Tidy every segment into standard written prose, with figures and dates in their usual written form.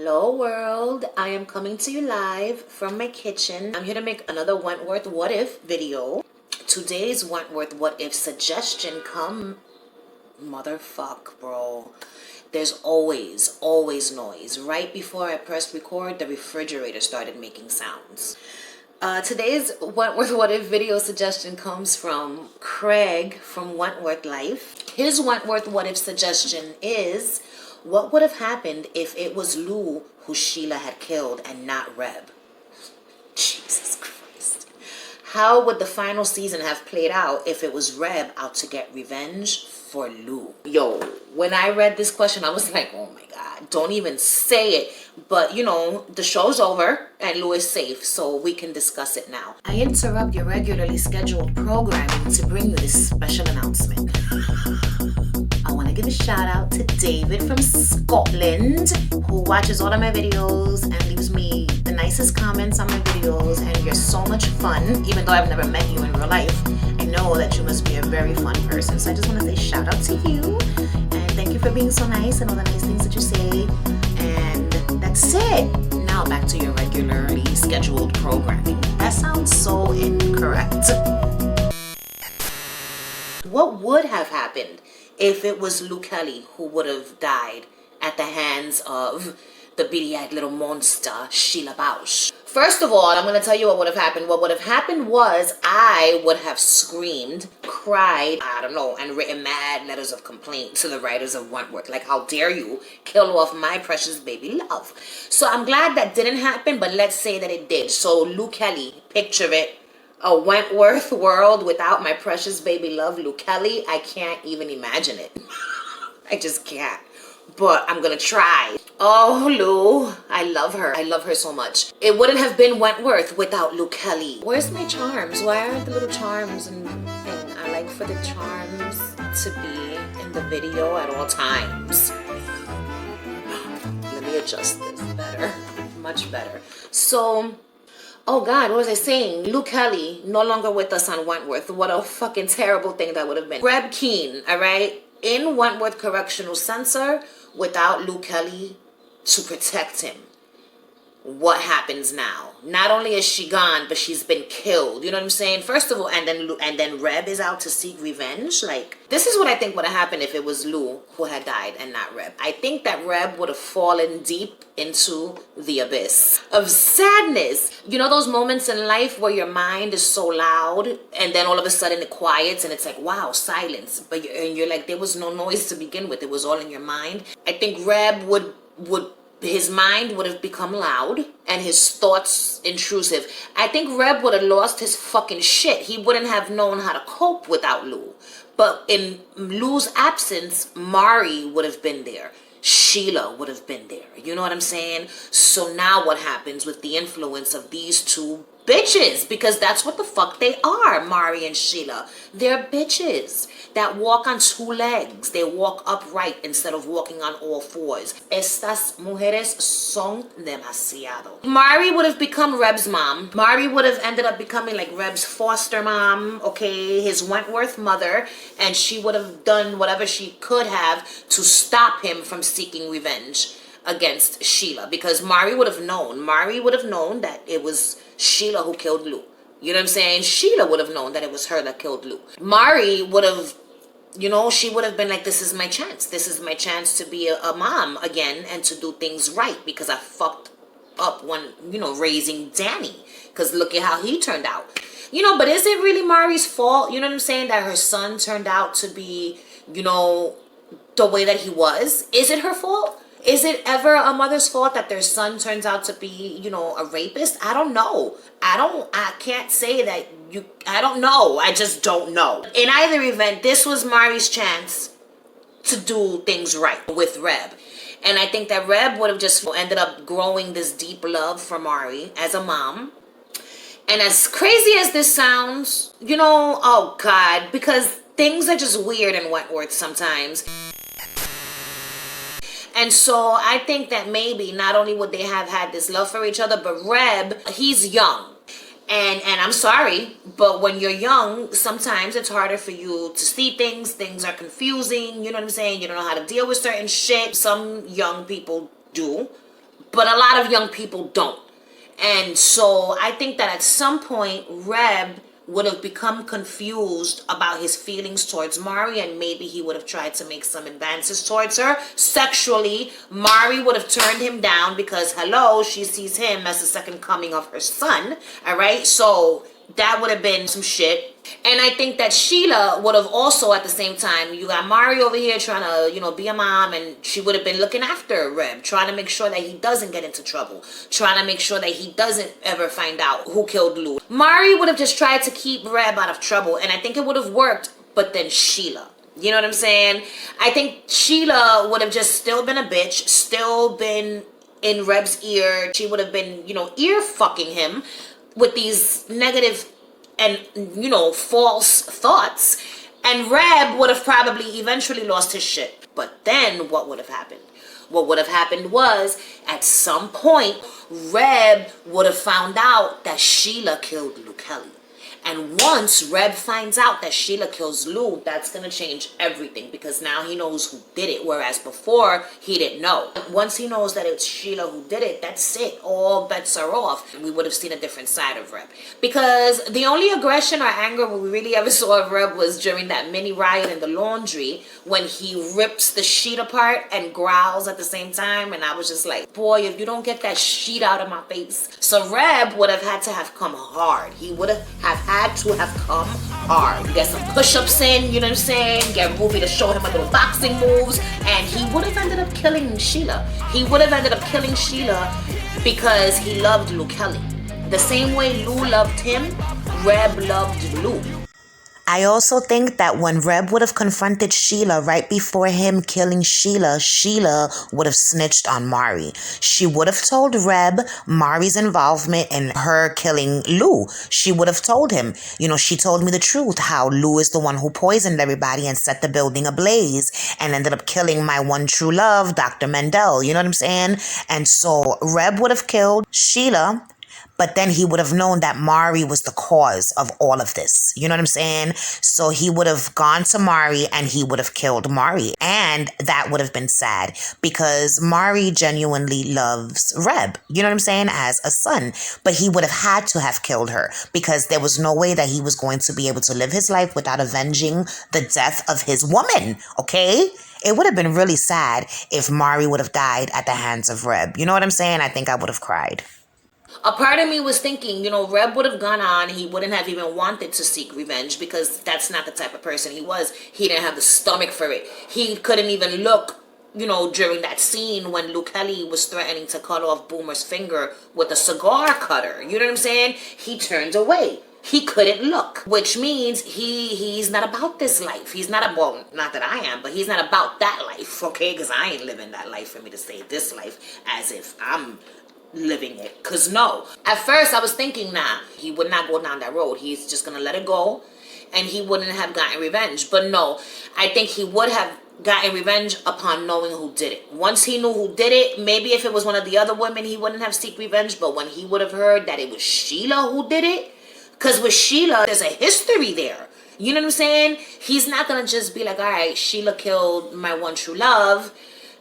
Hello world, I am coming to you live from my kitchen. I'm here to make another Wentworth What If video. Today's Wentworth What If suggestion motherfuck, bro. There's always noise. Right before I pressed record, the refrigerator started making sounds. Today's Wentworth What If video suggestion comes from Craig from Wentworth Life. His Wentworth What If suggestion is, what would have happened if it was Lou who Sheila had killed and not Reb? Jesus Christ. How would the final season have played out if it was Reb out to get revenge for Lou? Yo, when I read this question, I was like, oh my God, don't even say it. But, you know, the show's over and Lou is safe, so we can discuss it now. I interrupt your regularly scheduled programming to bring you this special announcement. I want to give a shout out to David from Scotland, who watches all of my videos and leaves me the nicest comments on my videos, and you're so much fun. Even though I've never met you in real life, I know that you must be a very fun person. So I just want to say shout out to you, and thank you for being so nice and all the nice things that you say. And that's it. Now back to your regularly scheduled programming. That sounds so incorrect. What would have happened if it was Lou Kelly who would have died at the hands of the beady-eyed little monster, Sheila Bausch? First of all, I'm going to tell you what would have happened. What would have happened was I would have screamed, cried, I don't know, and written mad letters of complaint to the writers of Wentworth. Like, how dare you kill off my precious baby love? So I'm glad that didn't happen, but let's say that it did. So Lou Kelly, picture it. A Wentworth world without my precious baby love, Lou Kelly. I can't even imagine it. I just can't. But I'm gonna try. Oh, Lou. I love her. I love her so much. It wouldn't have been Wentworth without Lou Kelly. Where's my charms? Why aren't the little charms and thing? I like for the charms to be in the video at all times. Let me adjust this better. Much better. So, oh God, what was I saying? Lou Kelly, no longer with us on Wentworth. What a fucking terrible thing that would have been. Reb Keane, all right? In Wentworth Correctional Center, without Lou Kelly to protect him. What happens now? Not only is she gone, but she's been killed. You know what I'm saying? First of all, and then Reb is out to seek revenge. Like, this is what I think would have happened if it was Lou who had died and not Reb. I think that Reb would have fallen deep into the abyss of sadness. You know those moments in life where your mind is so loud and then all of a sudden it quiets and it's like, wow, silence. But you're like, there was no noise to begin with. It was all in your mind. I think Reb would his mind would have become loud and his thoughts intrusive. I think Reb would have lost his fucking shit. He wouldn't have known how to cope without Lou. But in Lou's absence, Mari would have been there. Sheila would have been there. You know what I'm saying? So now what happens with the influence of these two bitches? Because that's what the fuck they are, Mari and Sheila. They're bitches that walk on two legs. They walk upright instead of walking on all fours. Estas mujeres son demasiado. Mari would have become Reb's mom. Mari would have ended up becoming like Reb's foster mom, okay, his Wentworth mother, and she would have done whatever she could have to stop him from seeking revenge against Sheila, because Mari would have known that it was Sheila who killed Lou. You know what I'm saying? Sheila would have known that it was her that killed Lou. Mari would have, you know, she would have been like, this is my chance. This is my chance to be a mom again and to do things right, because I fucked up when, you know, raising Danny. Because look at how he turned out. You know, but is it really Mari's fault? You know what I'm saying? That her son turned out to be, you know, the way that he was? Is it her fault? Is it ever a mother's fault that their son turns out to be, you know, a rapist? I don't know. I can't say that I don't know. I just don't know. In either event, this was Mari's chance to do things right with Reb. And I think that Reb would have just ended up growing this deep love for Mari as a mom. And as crazy as this sounds, you know, oh God, because things are just weird in Wentworth sometimes. And so I think that maybe not only would they have had this love for each other, but Reb, he's young. And I'm sorry, but when you're young, sometimes it's harder for you to see things. Things are confusing. You know what I'm saying? You don't know how to deal with certain shit. Some young people do. but a lot of young people don't. And so I think that at some point, Reb would have become confused about his feelings towards Mari, and maybe he would have tried to make some advances towards her sexually. Mari would have turned him down because, hello, she sees him as the second coming of her son. All right, so that would have been some shit. And I think that Sheila would have also, at the same time, you got Mari over here trying to, be a mom, and she would have been looking after Reb, trying to make sure that he doesn't get into trouble, trying to make sure that he doesn't ever find out who killed Lou. Mari would have just tried to keep Reb out of trouble, and I think it would have worked, but then Sheila. You know what I'm saying? I think Sheila would have just still been a bitch, still been in Reb's ear. She would have been, ear fucking him with these negative and false thoughts, and Reb would have probably eventually lost his shit. But then what would have happened? What would have happened was, at some point, Reb would have found out that Sheila killed Lou Kelly. And once Reb finds out that Sheila kills Lou, that's going to change everything, because now he knows who did it, whereas before he didn't know. Once he knows that it's Sheila who did it, that's it. All bets are off. We would have seen a different side of Reb. Because the only aggression or anger we really ever saw of Reb was during that mini riot in the laundry, when he rips the sheet apart and growls at the same time. And I was just like, boy, if you don't get that sheet out of my face. So Reb would have had to have come hard. He would have had to have come hard. Get some push-ups in, you know what I'm saying? Get Ruby to show him a little boxing moves, and he would have ended up killing Sheila. He would have ended up killing Sheila because he loved Lou Kelly. The same way Lou loved him, Reb loved Lou. I also think that when Reb would have confronted Sheila right before him killing Sheila, Sheila would have snitched on Mari. She would have told Reb Mari's involvement in her killing Lou. She would have told him, she told me the truth, how Lou is the one who poisoned everybody and set the building ablaze and ended up killing my one true love, Dr. Mendel. You know what I'm saying? And so Reb would have killed Sheila, but then he would have known that Mari was the cause of all of this. You know what I'm saying? So he would have gone to Mari and he would have killed Mari. And that would have been sad, because Mari genuinely loves Reb, you know what I'm saying, as a son. But he would have had to have killed her, because there was no way that he was going to be able to live his life without avenging the death of his woman, okay? It would have been really sad if Mari would have died at the hands of Reb. You know what I'm saying? I think I would have cried. A part of me was thinking, Reb would have gone on. He wouldn't have even wanted to seek revenge, because that's not the type of person he was. He didn't have the stomach for it. He couldn't even look, during that scene when Lou Kelly was threatening to cut off Boomer's finger with a cigar cutter. You know what I'm saying? He turned away. He couldn't look, which means he's not about this life. He's not not that I am, but he's not about that life, okay? Because I ain't living that life for me to say this life as if I'm living it. Because no, at first I was thinking, nah, he would not go down that road. He's just gonna let it go, and he wouldn't have gotten revenge. But no, I think he would have gotten revenge upon knowing who did it. Once he knew who did it, maybe if it was one of the other women, he wouldn't have seek revenge. But when he would have heard that it was Sheila who did it, because with Sheila there's a history there, you know what I'm saying? He's not gonna just be like, all right, Sheila killed my one true love,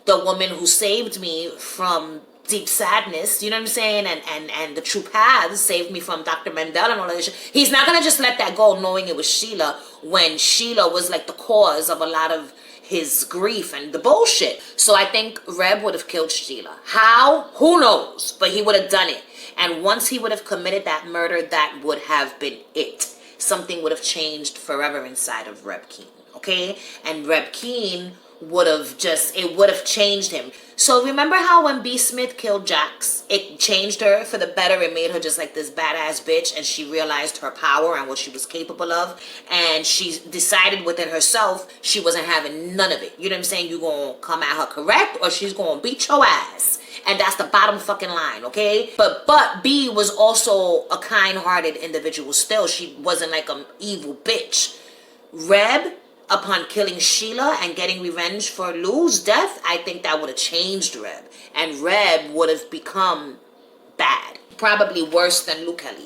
the woman who saved me from deep sadness, you know what I'm saying, and the true paths saved me from Dr. Mendel and all that shit. He's not gonna just let that go knowing it was Sheila, when Sheila was like the cause of a lot of his grief and the bullshit. So I think Reb would have killed Sheila. How? Who knows? But he would have done it. And once he would have committed that murder, that would have been it. Something would have changed forever inside of Reb Keen, okay? And Reb Keen would have changed him. So remember how when B. Smith killed Jax, it changed her for the better. It made her just like this badass bitch, and she realized her power and what she was capable of, and she decided within herself she wasn't having none of it. You know what I'm saying? You gonna come at her correct, or she's gonna beat your ass. And that's the bottom fucking line, okay? But B was also a kind-hearted individual still. She wasn't like an evil bitch. Reb, upon killing Sheila and getting revenge for Lou's death, I think that would have changed Reb. And Reb would have become bad. Probably worse than Lou Kelly.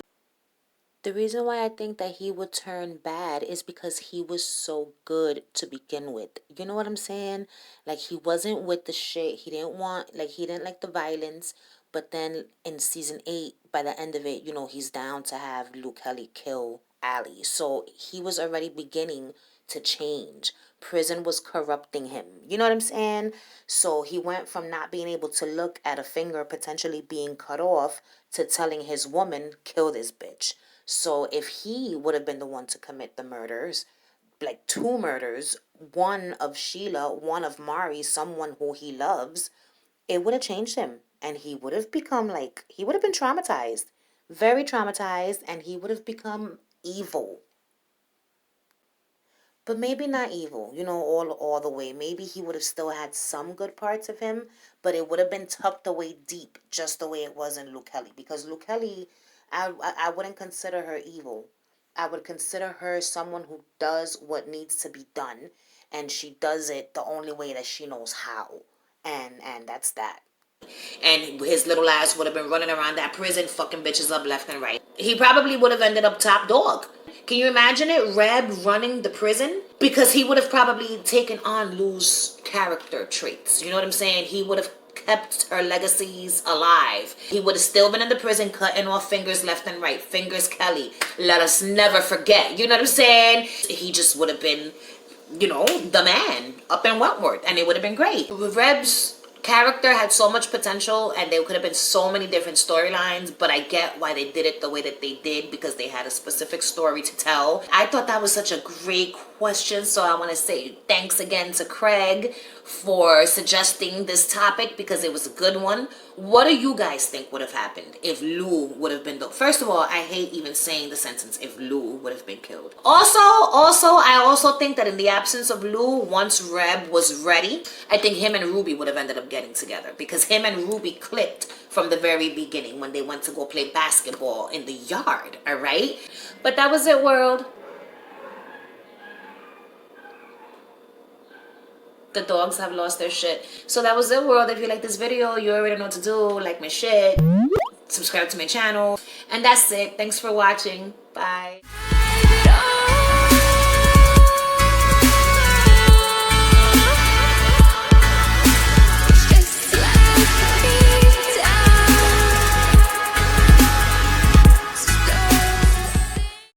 The reason why I think that he would turn bad is because he was so good to begin with. You know what I'm saying? Like, he wasn't with the shit. He didn't like the violence. But then in season 8, by the end of it, you know, he's down to have Luke Kelly kill Allie. So he was already beginning to change. Prison was corrupting him. You know what I'm saying? So he went from not being able to look at a finger potentially being cut off to telling his woman, kill this bitch. So if he would have been the one to commit the murders, like 2 murders, one of Sheila, one of Mari, someone who he loves, it would have changed him. And he would have become like, he would have been traumatized, very traumatized, and he would have become evil. But maybe not evil, you know, all the way. Maybe he would have still had some good parts of him, but it would have been tucked away deep, just the way it was in Luke Kelly. Because Luke Kelly, I wouldn't consider her evil. I would consider her someone who does what needs to be done, and she does it the only way that she knows how. And that's that. And his little ass would have been running around that prison fucking bitches up left and right. He probably would have ended up top dog. Can you imagine it? Reb running the prison? Because he would have probably taken on Lou's character traits. You know what I'm saying? He would have kept her legacies alive. He would have still been in the prison cutting off fingers left and right. Fingers Kelly. Let us never forget. You know what I'm saying? He just would have been, you know, the man up in Wentworth. And it would have been great. Reb's character had so much potential, and there could have been so many different storylines, but I get why they did it the way that they did, because they had a specific story to tell. I thought that was such a great question, so I want to say thanks again to Craig for suggesting this topic, because it was a good one. What do you guys think would have happened if Lou would have been first of all, I hate even saying the sentence, if Lou would have been killed. Also, I also think that in the absence of Lou, once Reb was ready, I think him and Ruby would have ended up getting together, because him and Ruby clicked from the very beginning when they went to go play basketball in the yard, all right? But that was it, world. The dogs have lost their shit. So that was it, world. If you like this video, you already know what to do. Like my shit, subscribe to my channel, and that's it. Thanks for watching. Bye.